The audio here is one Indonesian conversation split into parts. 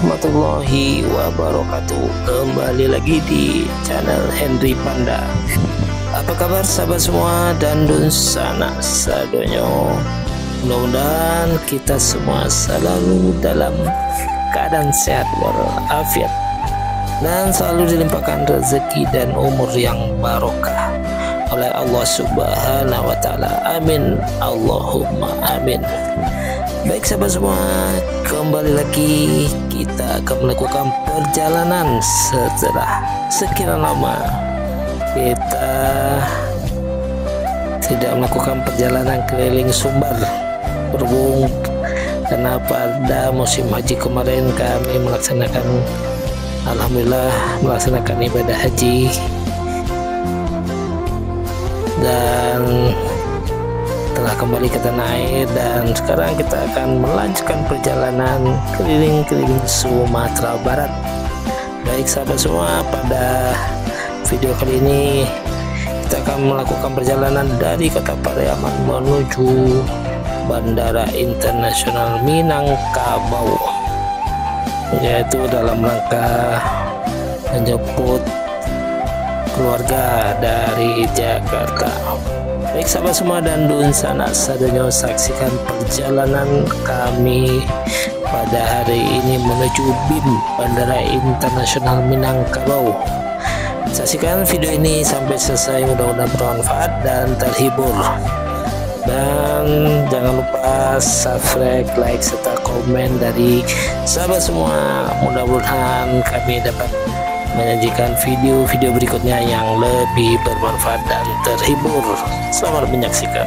warahmatullahi wabarakatuh. Kembali lagi di channel Henry Panda. Apa kabar sahabat semua dan dunsana sadonyo? Mudah-mudahan kita semua selalu dalam keadaan sehat walafiat dan selalu dilimpahkan rezeki dan umur yang barokah oleh Allah Subhanahu wa taala. Amin. Allahumma amin. Baik sahabat semua, kembali lagi kita akan melakukan perjalanan setelah sekian lama kita tidak melakukan perjalanan keliling Sumbar. Berhubung karena pada musim haji kemarin kami melaksanakan ibadah haji dan telah kembali ke tanah air, dan sekarang kita akan melanjutkan perjalanan keliling-keliling Sumatera Barat. Baik sahabat semua, pada video kali ini kita akan melakukan perjalanan dari kota Pariaman menuju Bandara Internasional Minangkabau, yaitu dalam rangka menjemput keluarga dari Jakarta. Baik sahabat semua dan dunsana sadonyo, saksikan perjalanan kami pada hari ini menuju BIM Bandara Internasional Minangkabau. Saksikan video ini sampai selesai, mudah-mudahan bermanfaat dan terhibur. Dan jangan lupa subscribe, like, serta komen dari sahabat semua. Mudah-mudahan kami dapat menyajikan video-video berikutnya yang lebih bermanfaat dan terhibur. Selamat menyaksikan.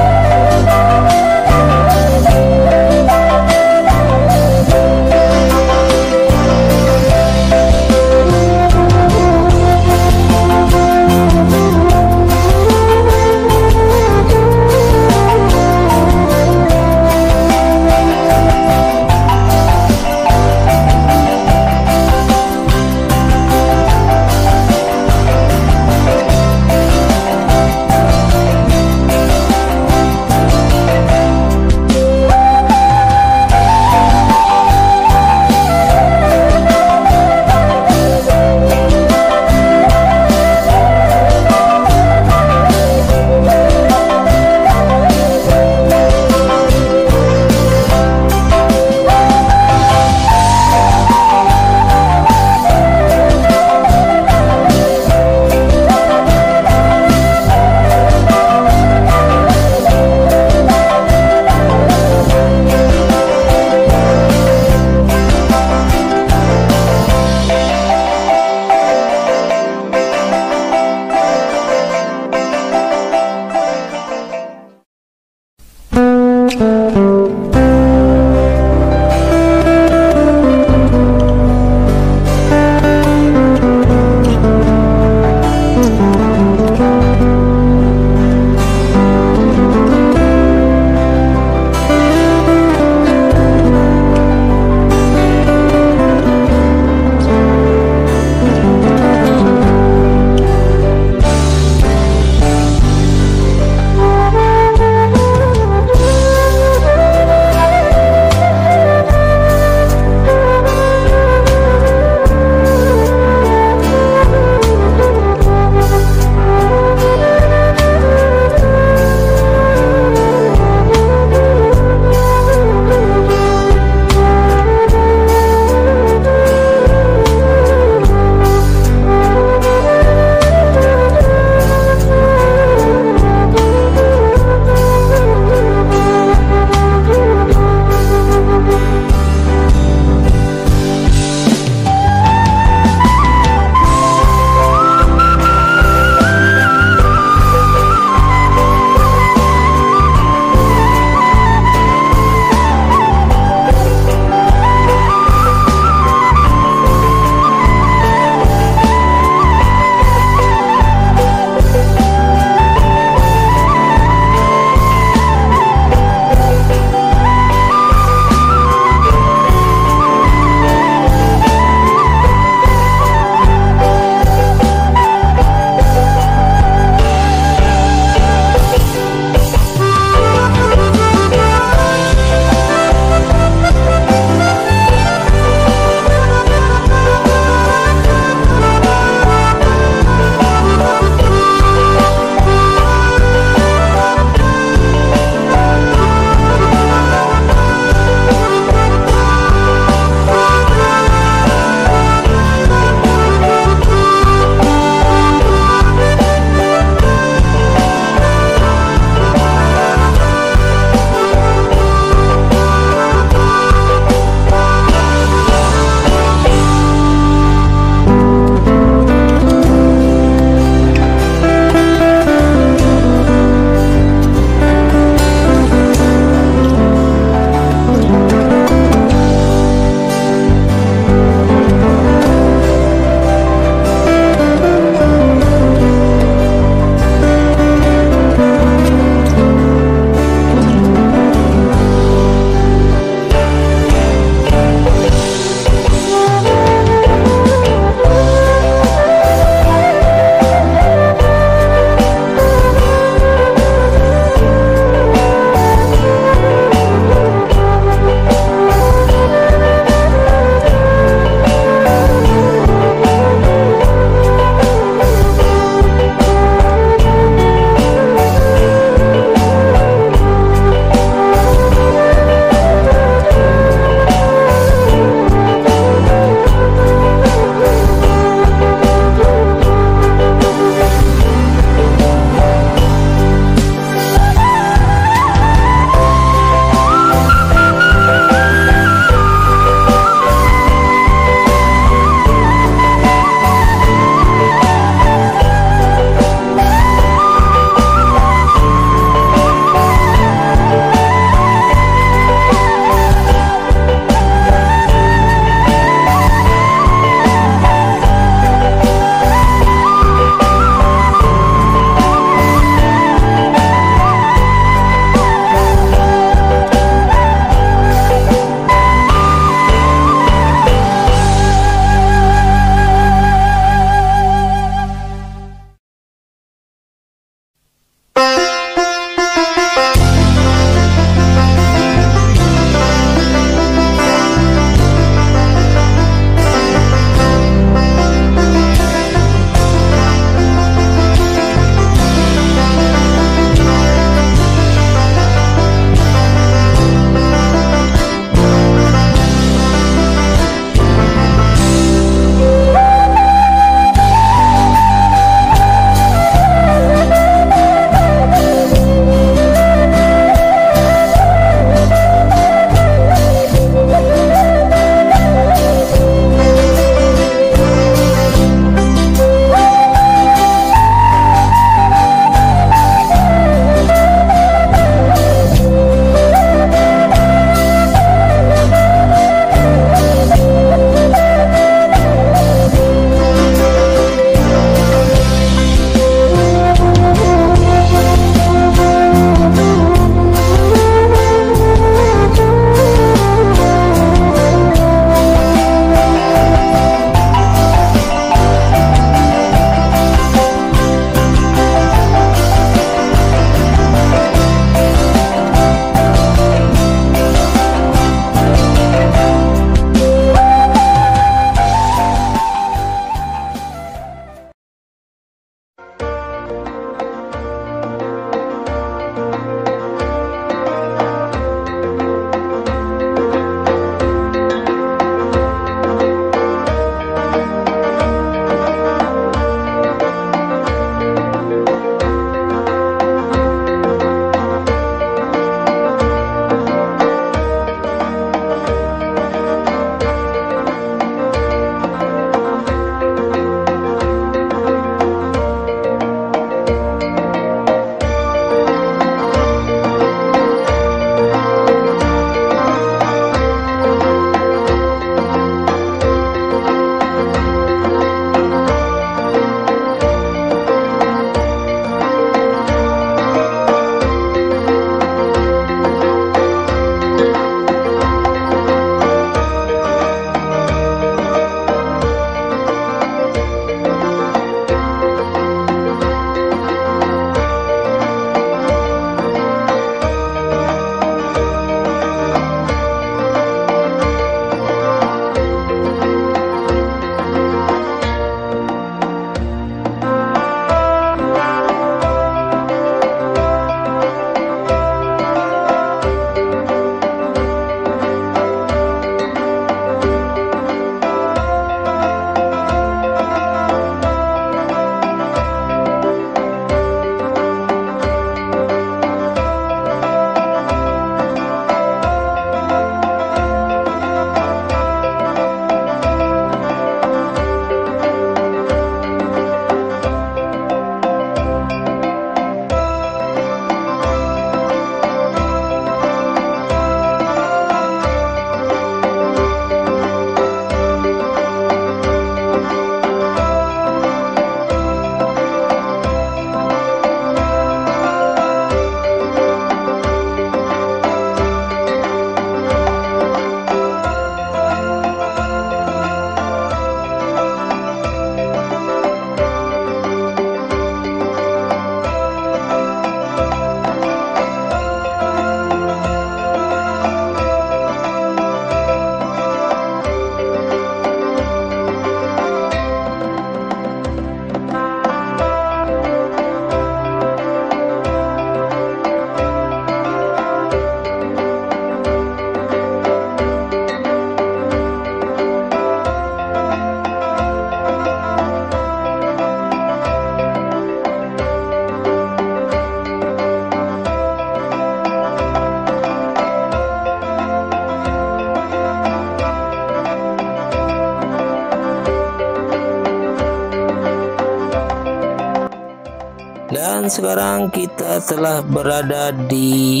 Dan sekarang kita telah berada di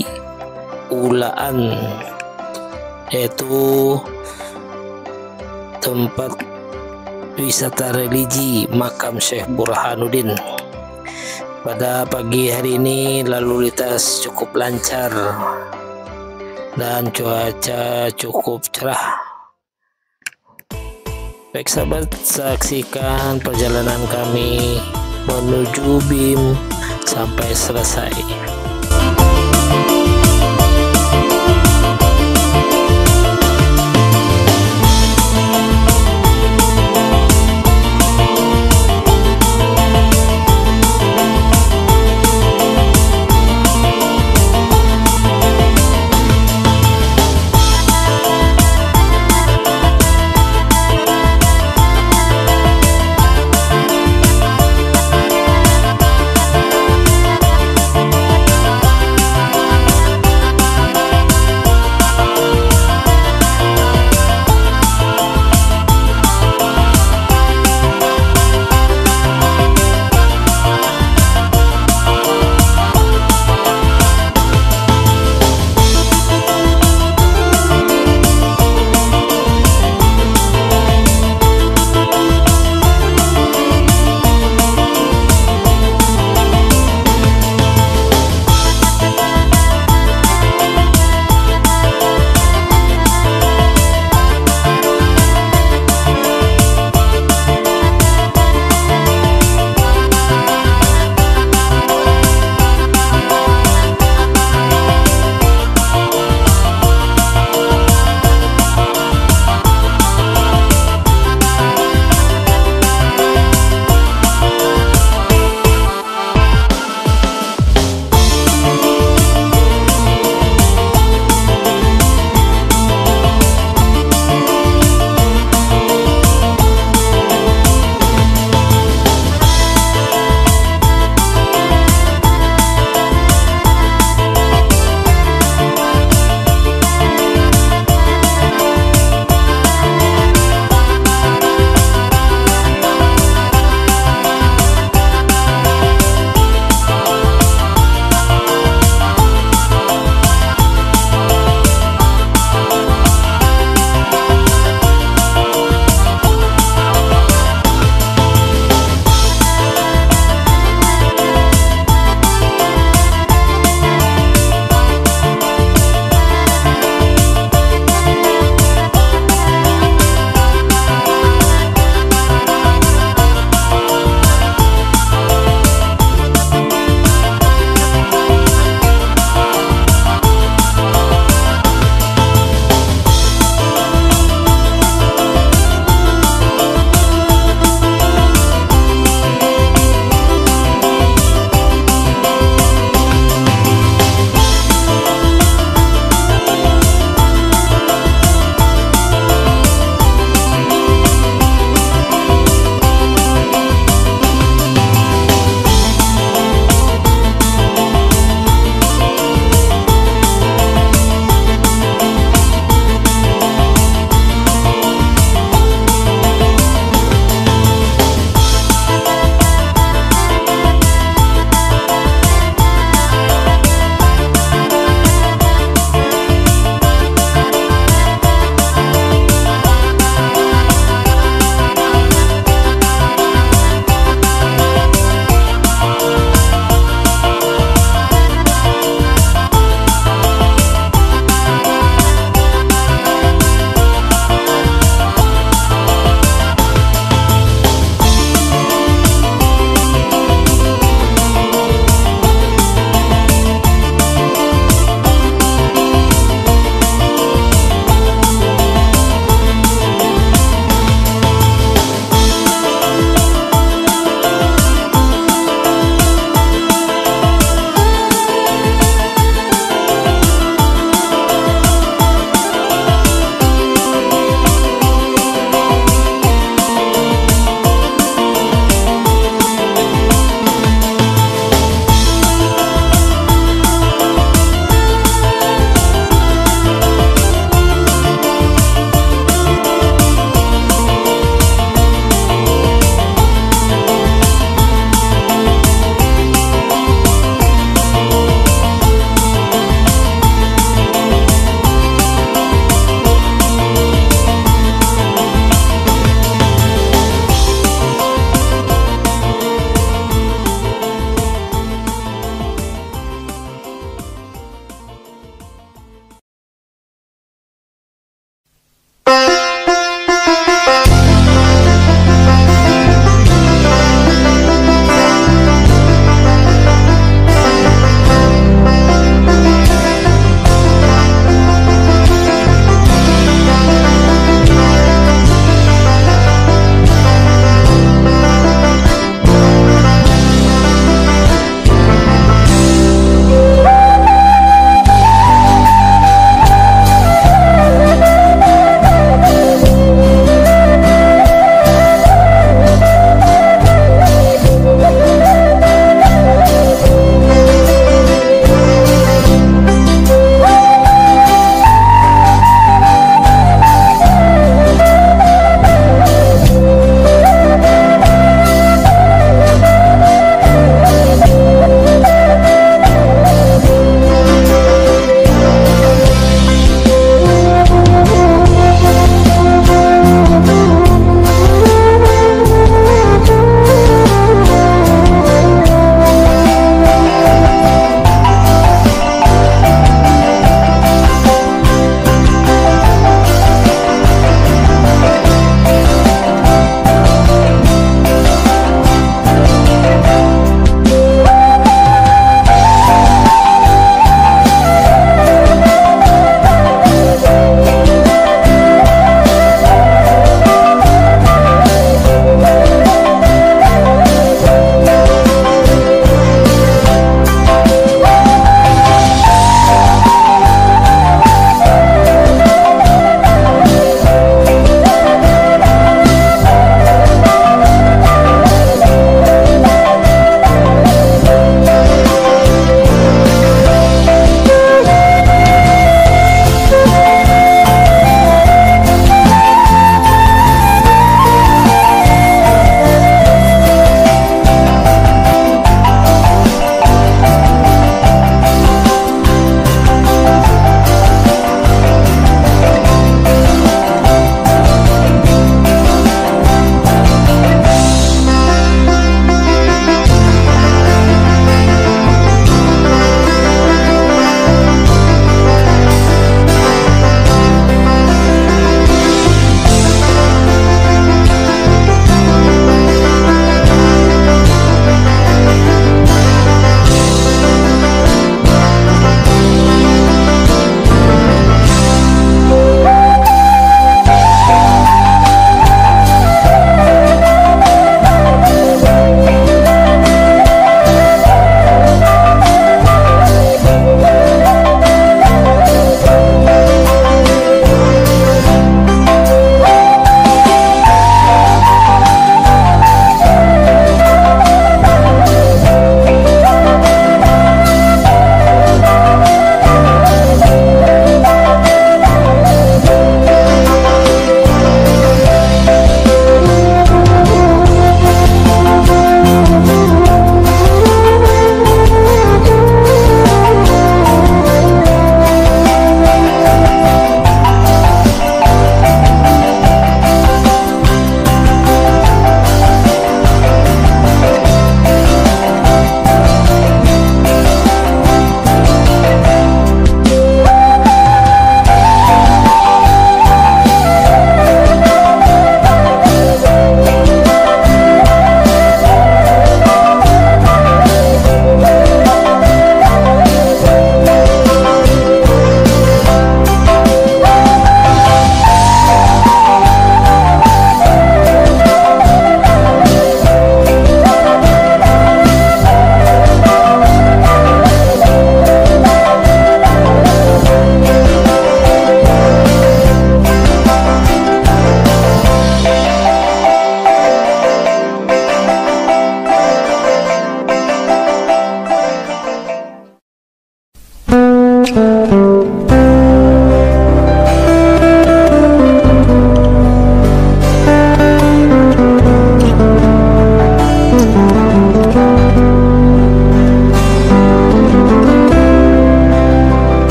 Ulaan, yaitu tempat wisata religi makam Syekh Burhanuddin. Pada pagi hari ini lalu lintas cukup lancar dan cuaca cukup cerah. Baik sahabat, saksikan perjalanan kami menuju BIM sampai selesai.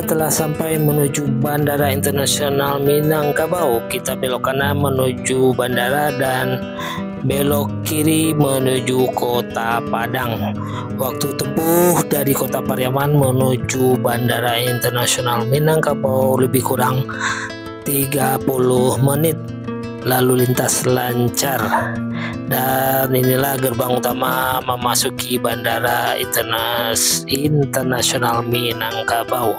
telah sampai menuju Bandara Internasional Minangkabau. Kita belok kanan menuju bandara dan belok kiri menuju Kota Padang. Waktu tempuh dari Kota Pariaman menuju Bandara Internasional Minangkabau lebih kurang 30 menit. Lalu lintas lancar. Dan inilah gerbang utama memasuki Bandara Internasional Minangkabau.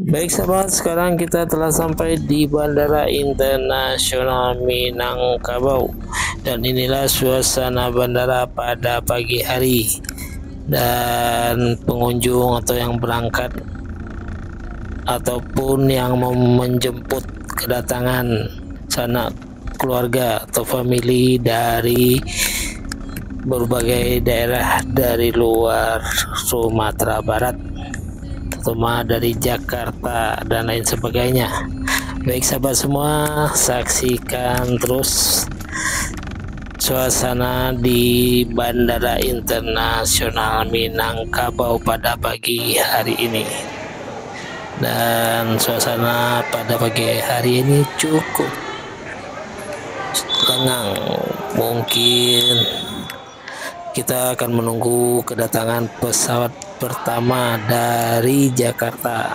Baik sahabat, sekarang kita telah sampai di Bandara Internasional Minangkabau. Dan inilah suasana bandara pada pagi hari. Dan pengunjung atau yang berangkat ataupun yang mau menjemput kedatangan sanak keluarga atau famili dari berbagai daerah dari luar Sumatera Barat, terutama dari Jakarta dan lain sebagainya. Baik sahabat semua, saksikan terus suasana di Bandara Internasional Minangkabau pada pagi hari ini. Dan suasana pada pagi hari ini cukup tenang. Mungkin kita akan menunggu kedatangan pesawat pertama dari Jakarta.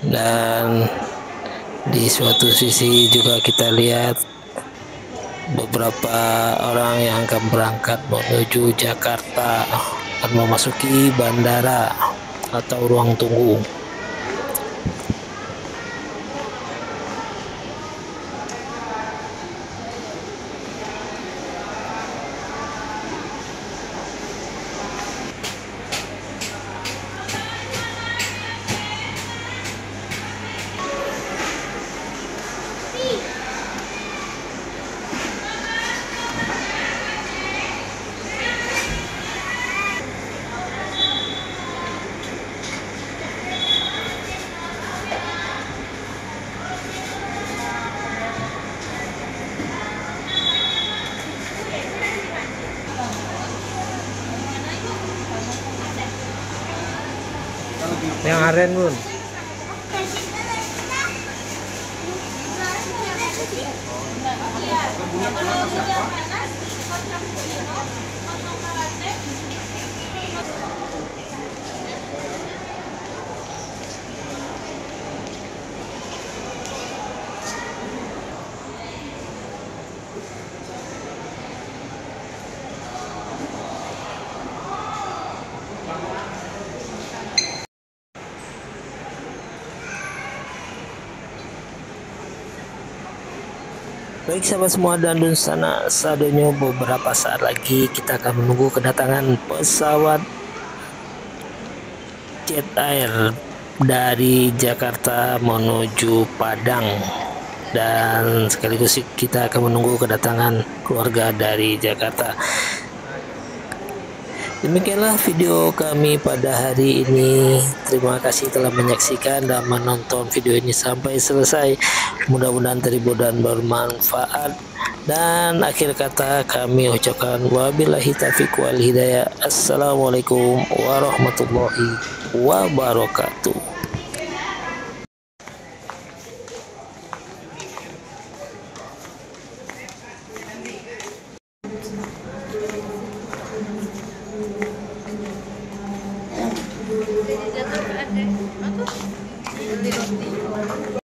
Dan di suatu sisi juga kita lihat beberapa orang yang akan berangkat menuju Jakarta akan memasuki bandara atau ruang tunggu. Yang aren bun. Baik sahabat semua, dan sana sadonyo beberapa saat lagi kita akan menunggu kedatangan pesawat Jet Air dari Jakarta menuju Padang, dan sekaligus kita akan menunggu kedatangan keluarga dari Jakarta. Demikianlah video kami pada hari ini. Terima kasih telah menyaksikan dan menonton video ini sampai selesai. Mudah-mudahan terhibur dan bermanfaat. Dan akhir kata kami ucapkan wabillahi taufiq wal hidayah. Assalamualaikum warahmatullahi wabarakatuh. Jadi jatuh ada. Apa tuh? Beli roti.